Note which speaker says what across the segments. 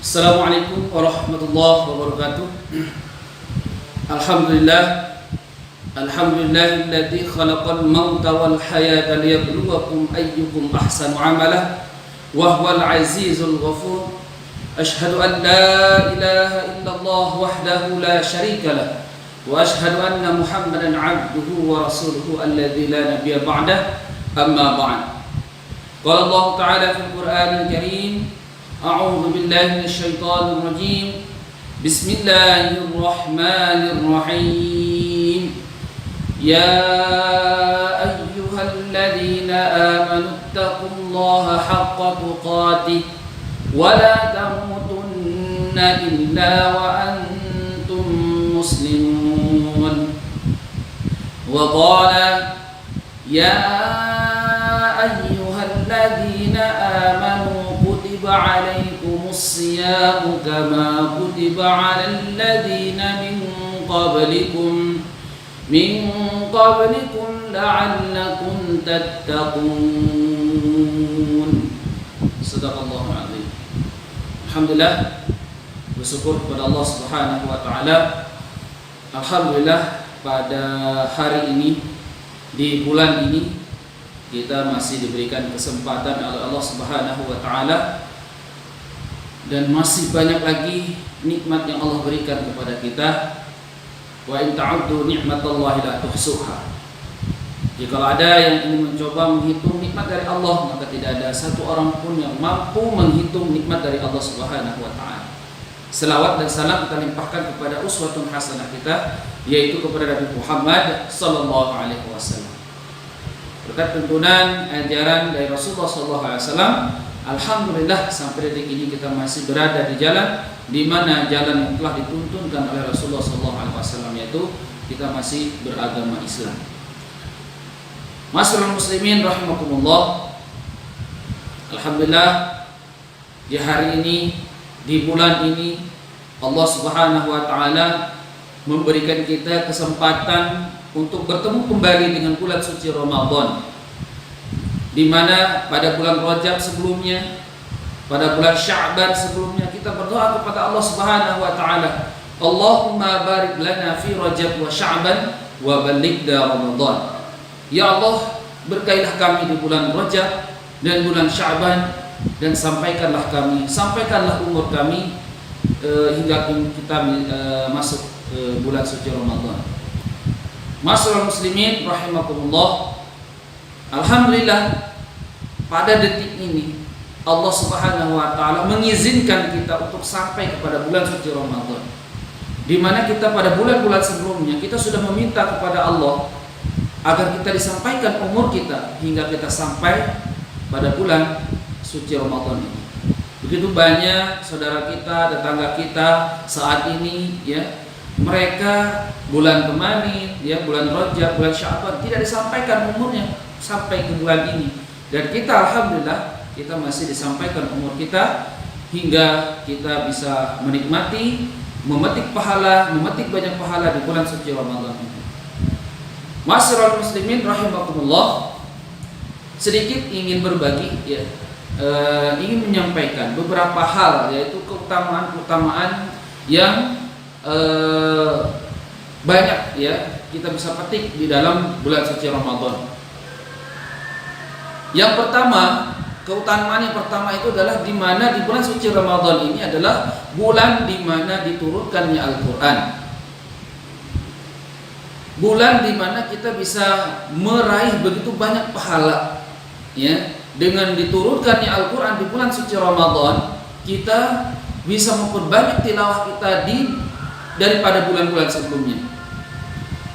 Speaker 1: Assalamualaikum warahmatullahi wabarakatuh. Alhamdulillahilladzi khalaqal mauta wal hayata liyabluwakum ayyukum ahsanu amala wa huwal azizul ghafur. Ashhadu an la ilaha illallah wahdahu la syarika lah wa ashhadu anna Muhammadan 'abduhu wa rasuluhu alladzi la nabiyya ba'dah. Amma ba'd. Qala Allah ta'ala fil Qur'anil Karim, a'udzu billahi minasyaitonir rajim. Bismillahirrahmanirrahim. Ya ayyuhalladzina amanu taqullaha haqqa tuqatih wa la tamutunna illa wa antum muslimun. Wa qala ya ayyuhalladzina amanu kutiba alaikumus siyamu kama kutiba alal ladzina min qablikum la'allakum tattaqun. Shadaqallahul azim. Alhamdulillah, bersyukur kepada Allah Subhanahu wa taala. Alhamdulillah, pada hari ini, di bulan ini, kita masih diberikan kesempatan oleh Allah Subhanahu wa taala, dan masih banyak lagi nikmat yang Allah berikan kepada kita. Wa in ta'uddu ni'matallahi la tuhsuha. Jika ada yang ingin mencoba menghitung nikmat dari Allah, maka tidak ada satu orang pun yang mampu menghitung nikmat dari Allah Subhanahu wa taala. Selawat dan salam kita limpahkan kepada uswatun hasanah kita, yaitu kepada Nabi Muhammad sallallahu alaihi wasallam. Berkat tuntunan ajaran dari Rasulullah sallallahu alaihi wasallam, alhamdulillah sampai detik ini kita masih berada di jalan di mana jalan yang telah dituntunkan oleh Rasulullah sallallahu alaihi wasallam, yaitu kita masih beragama Islam. Masyaallah muslimin rahimakumullah. Alhamdulillah, di hari ini, di bulan ini, Allah Subhanahu wa taala memberikan kita kesempatan untuk bertemu kembali dengan bulan suci Ramadan, di mana pada bulan Rajab sebelumnya, pada bulan Sya'ban sebelumnya, kita berdoa kepada Allah Subhanahu wa taala, Allahumma barik lana fi Rajab wa Sya'ban wa ballighna Ramadan. Ya Allah, berkailah kami di bulan Rajab dan bulan Sya'ban, dan sampaikanlah umur kami hingga kita masuk bulan suci Ramadan. Masyaallah muslimin rahimakumullah. Alhamdulillah, pada detik ini Allah Subhanahu wa taala mengizinkan kita untuk sampai kepada bulan suci Ramadan, di mana kita pada bulan-bulan sebelumnya kita sudah meminta kepada Allah agar kita disampaikan umur kita hingga kita sampai pada bulan suci Ramadan ini. Begitu banyak saudara kita, tetangga kita saat ini, ya, mereka bulan kemarin, ya, bulan Rajab, bulan Sya'ban tidak disampaikan umurnya sampai ke bulan ini, dan kita alhamdulillah kita masih disampaikan umur kita hingga kita bisa menikmati, memetik banyak pahala di bulan suci Ramadan ini. Masyaallah muslimin rahimakumullah, sedikit ingin berbagi, ya, ingin menyampaikan beberapa hal, yaitu keutamaan yang banyak, ya, kita bisa petik di dalam bulan suci Ramadan. Yang pertama, keutamaan yang pertama itu adalah di mana di bulan suci Ramadan ini adalah bulan di mana diturunkannya Al-Qur'an. Bulan di mana kita bisa meraih begitu banyak pahala, ya. Dengan diturunkannya Al-Qur'an di bulan suci Ramadan, kita bisa memperbanyak tilawah kita daripada bulan-bulan sebelumnya.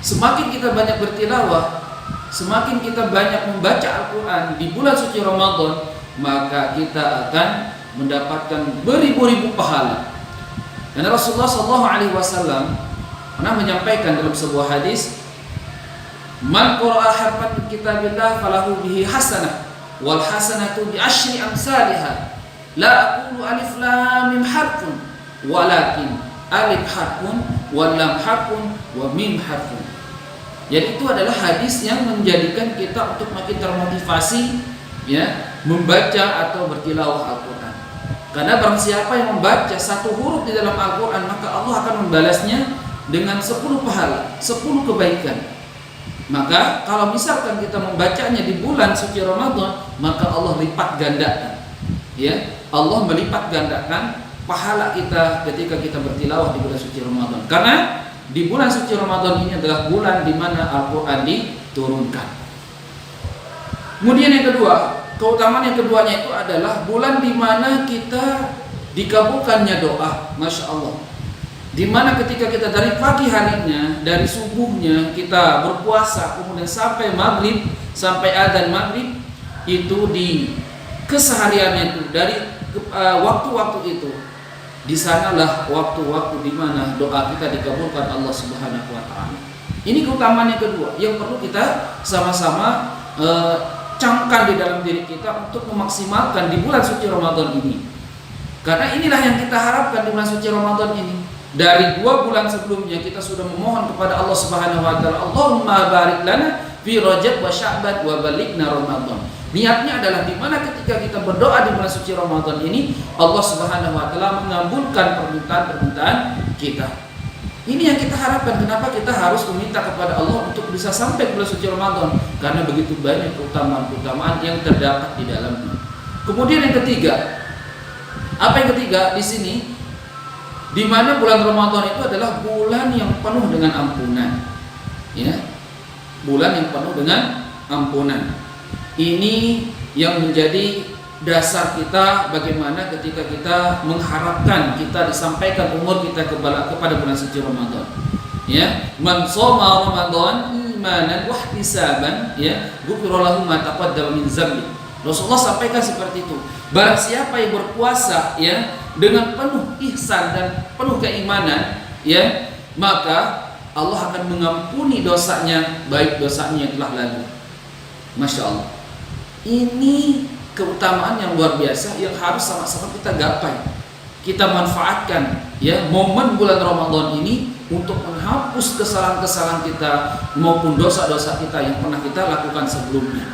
Speaker 1: Semakin kita banyak bertilawah, semakin kita banyak membaca Al-Qur'an di bulan suci Ramadan, maka kita akan mendapatkan beribu-ribu pahala. Dan Rasulullah SAW pernah menyampaikan dalam sebuah hadis, man qara'a harfan min kitabillah falahu bihi hasanah wal hasanatu bi asyri amsalihha la aqulu alif lam mim harfun walakin alif harfun wal lam harfun wa mim harfun. Jadi itu adalah hadis yang menjadikan kita untuk makin termotivasi, ya, membaca atau bertilawah Al-Quran. Karena barang siapa yang membaca satu huruf di dalam Al-Quran, maka Allah akan membalasnya dengan 10 pahala, 10 kebaikan. Maka kalau misalkan kita membacanya di bulan suci Ramadan, maka Allah lipat gandakan. Ya, Allah melipat gandakan pahala kita ketika kita bertilawah di bulan suci Ramadan. Karena di bulan suci Ramadan ini adalah bulan di mana Al-Quran diturunkan. Kemudian yang kedua, keutamaan yang keduanya itu adalah bulan di mana kita dikabulkannya doa, Masya Allah. Di mana ketika kita dari pagi harinya, dari subuhnya kita berpuasa, kemudian sampai maghrib, sampai adzan maghrib, itu di kesehariannya itu dari waktu-waktu itu, di sanalah waktu-waktu di mana doa kita dikabulkan Allah Subhanahu wa taala. Ini keutamaan yang kedua yang perlu kita sama-sama camkan di dalam diri kita untuk memaksimalkan di bulan suci Ramadan ini. Karena inilah yang kita harapkan di bulan suci Ramadan ini. Dari 2 bulan sebelumnya kita sudah memohon kepada Allah Subhanahu wa taala, Allahumma barik lana fi Rajab wa Sya'ban wa balighna Ramadan. Niatnya adalah di mana ketika kita berdoa di bulan suci Ramadan ini, Allah Subhanahu wa taala mengabulkan permintaan-permintaan kita. Ini yang kita harapkan. Kenapa kita harus meminta kepada Allah untuk bisa sampai bulan suci Ramadan? Karena begitu banyak keutamaan-keutamaan yang terdapat di dalamnya. Kemudian yang ketiga, apa yang ketiga di sini? Di mana bulan Ramadan itu adalah bulan yang penuh dengan ampunan. Ya. Bulan yang penuh dengan ampunan. Ini yang menjadi dasar kita bagaimana ketika kita mengharapkan kita disampaikan umur kita kepada bulan suci Ramadan. Ya, man shoma Ramadan imanan wa ihtisaban, ya, ghufira lahu ma taqaddama min dzambi. Rasulullah sampaikan seperti itu. Barang siapa yang berpuasa, ya, dengan penuh ihsan dan penuh keimanan, ya, maka Allah akan mengampuni dosanya, baik dosanya yang telah lalu. Masya Allah. Ini keutamaan yang luar biasa yang harus sama-sama kita gapai. Kita manfaatkan, ya, momen bulan Ramadan ini untuk menghapus kesalahan-kesalahan kita maupun dosa-dosa kita yang pernah kita lakukan sebelumnya.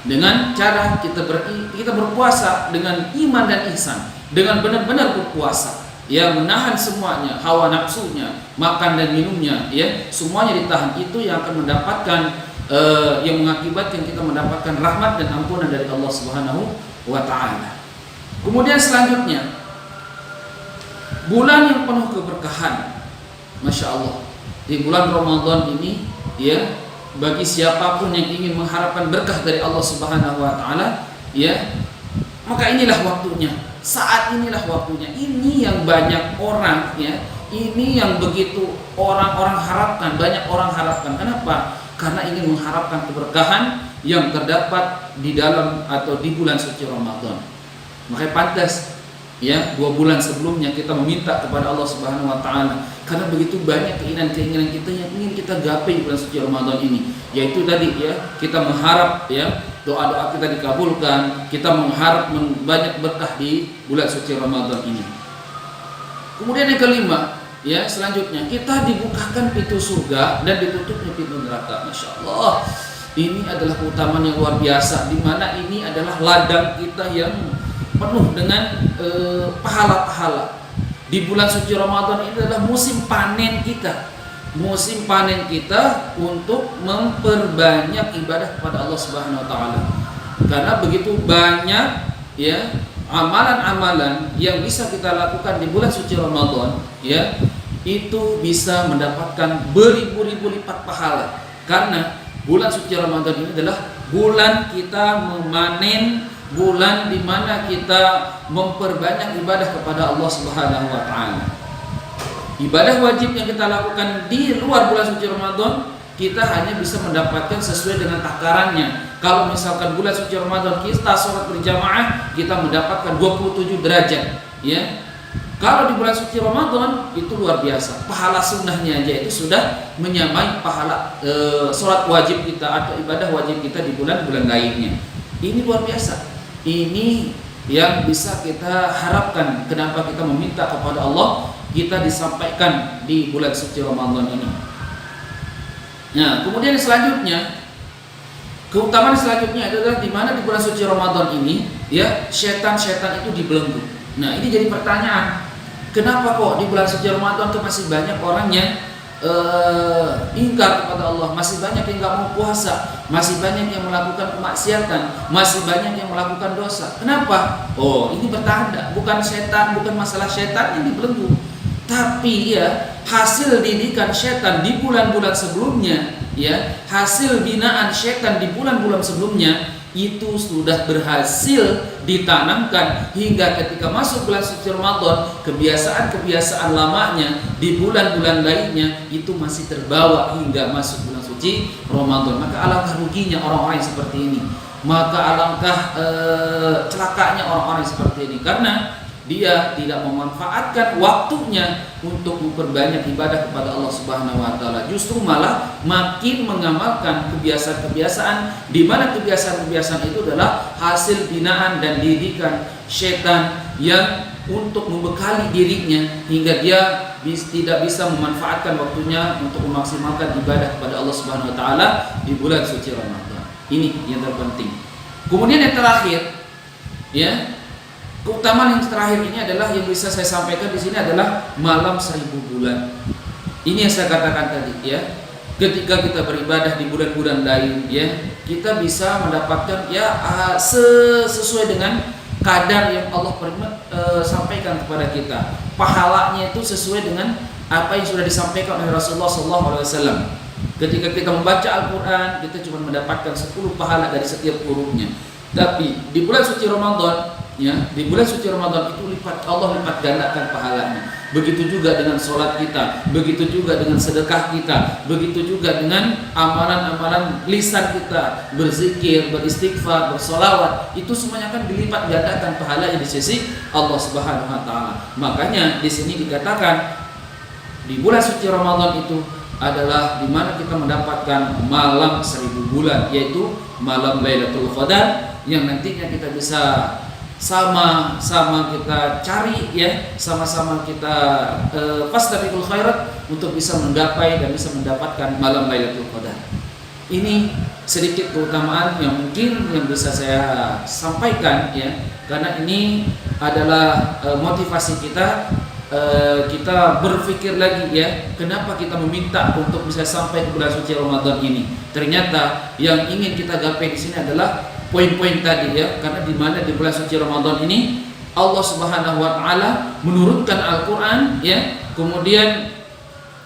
Speaker 1: Dengan cara kita berpuasa dengan iman dan ihsan, dengan benar-benar berpuasa, ya, menahan semuanya, hawa nafsunya, makan dan minumnya, ya, semuanya ditahan. Itu yang akan mendapatkan yang mengakibatkan kita mendapatkan rahmat dan ampunan dari Allah Subhanahu wa taala. Kemudian selanjutnya, bulan yang penuh keberkahan. Masya Allah. Di bulan Ramadan ini, ya, bagi siapapun yang ingin mengharapkan berkah dari Allah Subhanahu wa taala, ya, maka inilah waktunya. Saat inilah waktunya. Ini yang banyak orang, ya, ini yang begitu orang-orang harapkan, banyak orang harapkan. Kenapa? Karena ingin mengharapkan keberkahan yang terdapat di dalam atau di bulan suci Ramadan. Makanya pantas, ya, 2 bulan sebelumnya kita meminta kepada Allah Subhanahu wa taala, karena begitu banyak keinginan-keinginan kita yang ingin kita gapai di bulan suci Ramadan ini. Yaitu tadi, ya, kita mengharap, ya, doa-doa kita dikabulkan, kita mengharap banyak berkah di bulan suci Ramadan ini. Kemudian yang kelima, ya, selanjutnya kita dibukakan pintu surga dan ditutupnya pintu neraka. Masya Allah. Ini adalah keutamaan yang luar biasa, di mana ini adalah ladang kita yang penuh dengan pahala-pahala. Di bulan suci Ramadan ini adalah musim panen kita. Musim panen kita untuk memperbanyak ibadah kepada Allah Subhanahu wa taala. Karena begitu banyak, ya, amalan-amalan yang bisa kita lakukan di bulan suci Ramadan, ya, itu bisa mendapatkan beribu-ribu lipat pahala. Karena bulan suci Ramadan ini adalah bulan kita memanen, bulan di mana kita memperbanyak ibadah kepada Allah Subhanahu wa taala. Ibadah wajib yang kita lakukan di luar bulan suci Ramadan, kita hanya bisa mendapatkan sesuai dengan takarannya. Kalau misalkan bulan suci Ramadan kita sholat berjamaah, kita mendapatkan 27 derajat, ya. Kalau di bulan suci Ramadan itu luar biasa. Pahala sunnahnya aja itu sudah menyamai pahala sholat wajib kita atau ibadah wajib kita di bulan-bulan lainnya. Ini luar biasa. Ini yang bisa kita harapkan. Kenapa kita meminta kepada Allah kita disampaikan di bulan suci Ramadan ini. Nah, kemudian selanjutnya, keutamaan selanjutnya adalah di mana di bulan suci Ramadan ini, ya, setan-setan itu dibelenggu. Nah, ini jadi pertanyaan. Kenapa kok di bulan suci Ramadan tuh masih banyak orang yang ingkar kepada Allah, masih banyak yang nggak mau puasa, masih banyak yang melakukan kemaksiatan, masih banyak yang melakukan dosa. Kenapa? Oh, ini bertanda, bukan setan, bukan masalah setan yang dibelenggu, tapi ya hasil didikan setan di bulan-bulan sebelumnya, ya hasil binaan setan di bulan-bulan sebelumnya itu sudah berhasil ditanamkan hingga ketika masuk bulan suci Ramadan, kebiasaan-kebiasaan lamanya di bulan-bulan lainnya itu masih terbawa hingga masuk bulan suci Ramadan. Maka alangkah ruginya orang-orang yang seperti ini, maka alangkah celakanya orang-orang yang seperti ini, karena dia tidak memanfaatkan waktunya untuk memperbanyak ibadah kepada Allah Subhanahu wa taala. Justru malah makin mengamalkan kebiasaan-kebiasaan di mana kebiasaan-kebiasaan itu adalah hasil binaan dan didikan setan yang untuk membekali dirinya hingga dia tidak bisa memanfaatkan waktunya untuk memaksimalkan ibadah kepada Allah Subhanahu wa taala di bulan suci Ramadan. Ini yang terpenting. Kemudian yang terakhir, ya, keutamaan yang terakhir ini adalah yang bisa saya sampaikan di sini adalah malam 1000 bulan. Ini yang saya katakan tadi, ya. Ketika kita beribadah di bulan-bulan lain, ya, kita bisa mendapatkan ya sesuai dengan kadar yang Allah sampaikan kepada kita. Pahalanya itu sesuai dengan apa yang sudah disampaikan oleh Rasulullah SAW. Ketika kita membaca Al-Quran, kita cuma mendapatkan 10 pahala dari setiap hurufnya. Tapi di bulan suci Ramadan, ya, di bulan suci Ramadan itu Allah lipat gandakan pahalanya. Begitu juga dengan sholat kita, begitu juga dengan sedekah kita, begitu juga dengan amalan-amalan lisan kita, berzikir, beristighfar, bersolawat, itu semuanya akan dilipat gandakan pahalanya di sisi Allah Subhanahu wa taala. Makanya di sini dikatakan di bulan suci Ramadan itu adalah di mana kita mendapatkan malam 1000 bulan, yaitu malam Lailatul Qadar, yang nantinya kita bisa sama-sama kita cari, ya, sama-sama kita fastabiqul khairat untuk bisa menggapai dan bisa mendapatkan malam Lailatul Qadar. Ini sedikit keutamaan yang mungkin yang bisa saya sampaikan, ya, karena ini adalah motivasi kita. Kita berpikir lagi, ya, kenapa kita meminta untuk bisa sampai ke bulan suci Ramadan ini. Ternyata yang ingin kita gapai di sini adalah poin-poin tadi, ya, karena di mana di bulan suci Ramadan ini Allah Subhanahu wa taala menurunkan Al-Qur'an, ya. Kemudian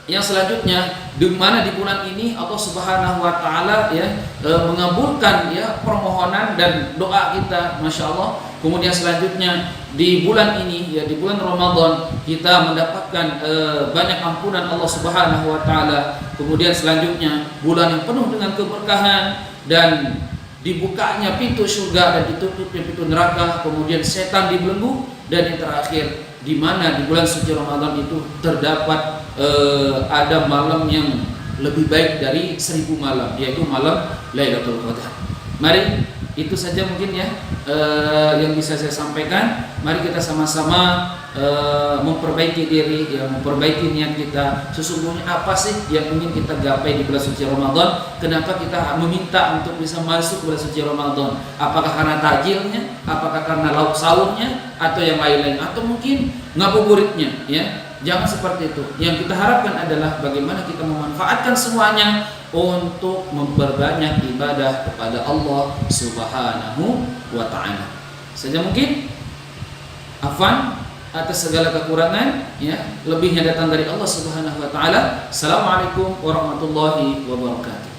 Speaker 1: yang selanjutnya di mana di bulan ini Allah Subhanahu wa taala, ya, mengabulkan, ya, permohonan dan doa kita, Masya Allah. Kemudian selanjutnya di bulan ini, ya, di bulan Ramadan kita mendapatkan banyak ampunan Allah Subhanahu wa taala. Kemudian selanjutnya bulan yang penuh dengan keberkahan dan dibukanya pintu surga dan ditutupnya pintu neraka, kemudian setan dibelenggu, dan yang terakhir di mana di bulan suci Ramadan itu terdapat ada malam yang lebih baik dari 1000 malam, yaitu malam Lailatul Qadar. Mari, itu saja mungkin, ya, yang bisa saya sampaikan. Mari kita sama-sama memperbaiki diri, ya, memperbaiki niat kita. Sesungguhnya apa sih yang ingin kita gapai di bulan suci Ramadan? Kenapa kita meminta untuk bisa masuk bulan suci Ramadan? Apakah karena takjilnya? Apakah karena lauk sahurnya? Atau yang lain-lain? Atau mungkin ngabuburitnya, ya? Jangan seperti itu. Yang kita harapkan adalah bagaimana kita memanfaatkan semuanya untuk memperbanyak ibadah kepada Allah Subhanahu wa taala. Saja mungkin. Afwan atas segala kekurangan, ya, lebihnya datang dari Allah Subhanahu wa taala. Assalamualaikum warahmatullahi wabarakatuh.